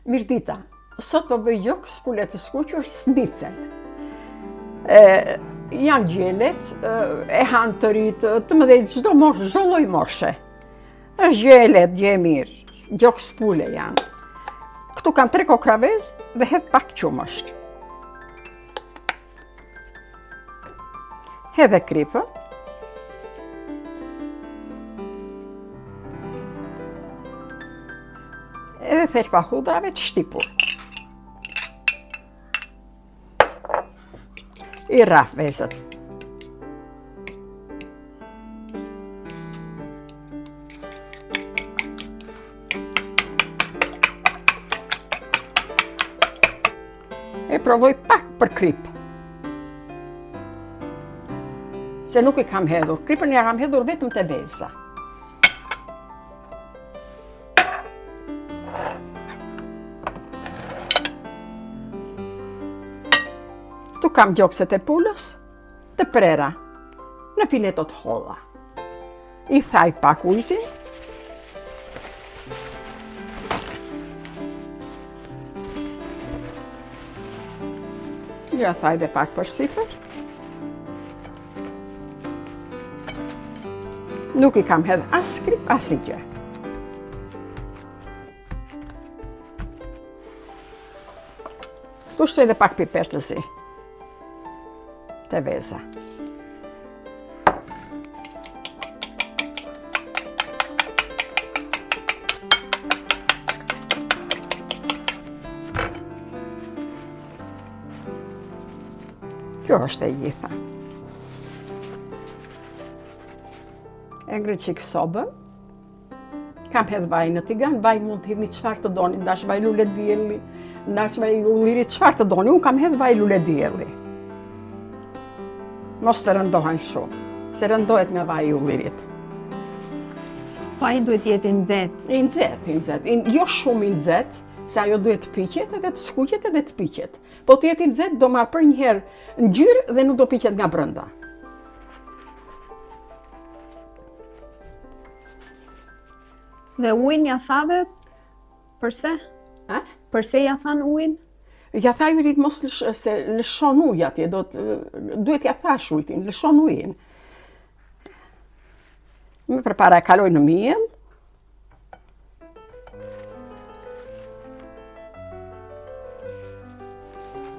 Mirdita, sot po bëj gjokë spule të skuqur snicel. Janë gjelet, e hanë të rritë, të mëdhej çdo moshë, çdo lloj moshe. Është gjelet, gjë e mirë, gjokë spule janë. Këtu kam 3 kokravez dhe hedh pak qumësht. Hedhe kripën. Edhe thelpa hudrave të shtipur. I rraf vezët. E provoj pak për krip. Se nuk i kam hedhur. Kripën ja kam hedhur vetëm te veza. Tu kam gjokset e pulës, të prera, në filetot holla. I thaj pak ujtin. Ja thaj dhe pak përsipër. Nuk i kam hedh as krip, as i gjë. Tu shtoj dhe pak piper të zi. Te veza. Kjo është e gjitha. E ngri qik sobën. Kam hedh vaj në tigan, vaj mund të hidhni çfarë të doni, ndash vaj lule dielli, ndash vaj ulliri, çfarë të doni, unë kam hedh vaj lule dielli. Mos të rëndohen shumë, se rëndohet me vaj i ullirit. Vaji duhet jetë i nxehtë. I nxehtë. Jo shumë i nxehtë, se ajo duhet të piqet edhe të skuqet edhe të piqet. Po të jetë i nxehtë do marr për një herë ngjyrë dhe nuk do piqet nga brenda. Dhe ujin ja thave, përse? Përse ja than ujin? Ja thaj ujit mos se lëshon uj atje, duhet ja thash ujtin, lëshon ujin. Më përpara e kaloj në miell.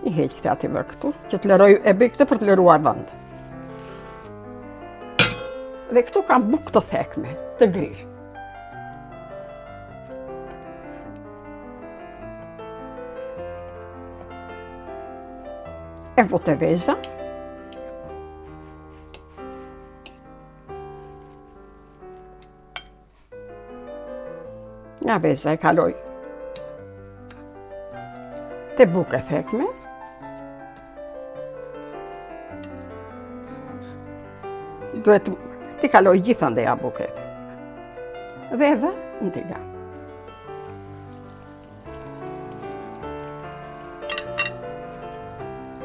I heq këtë aty këtu, që të lëroj, e bëj këtë për të lëruar vend. Dhe këtu kam bukë të thekme, të grirë. E vu te veza. Nga veza e kaloj te buke thekme. Duhet ti kaloj gjithandeja buket. Dhe edhe në tigan.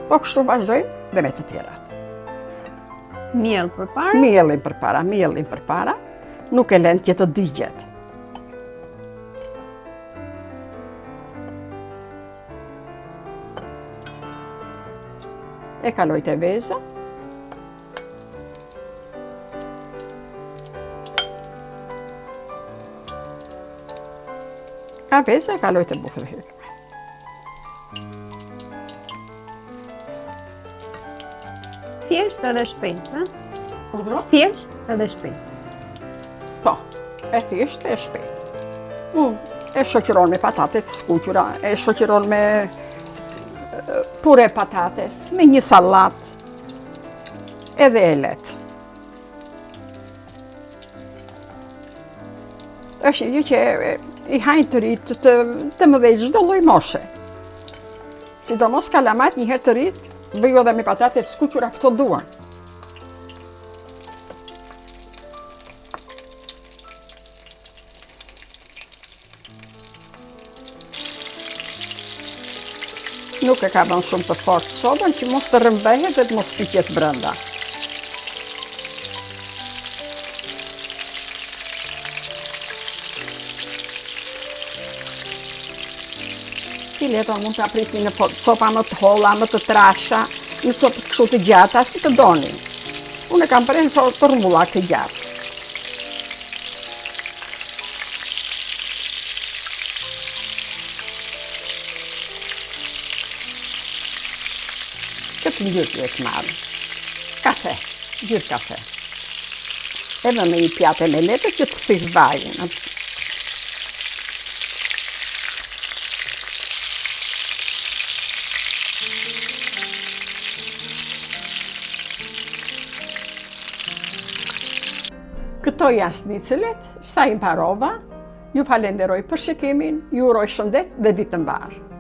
Po kështu vazhdoj dhe me të tjerat. Miell përpara? Miellin përpara, nuk e lën që të digjet. E kaloj te veza. Ka veza e kaloj te buke dhe hyrë. Thjesht edhe shpejt, Thjesht edhe shpejt. Po, e thjesht e shpejt. E shoqëron me patate të skuqura, e shoqëron me pure patates, me një sallat, edhe e lehtë. Është një që i hajnë të rritë të mëdhej çdo lloj moshe. Sidomos kalamajt një herë të rritë, bëju edhe me patate të skuqura këto duan. Nuk e ka bën shumë të fortë sobën, që mos të rrëmbehet dhe të mos piqet brenda. Fileton mund ta prisni në copa më të holla, më të trasha, në copë kështu të gjata, si të doni. Unë e kam prerë në formullak të gjatë. Këtë ngjyrë të marrë. Kafe, ngjyrë kafe. Edhe me një pjatë me letë që të fish vajin. Këto janë snicelet, sa imparova, ju falenderoj për shikimin, ju uroj shëndet dhe ditë të mbarë.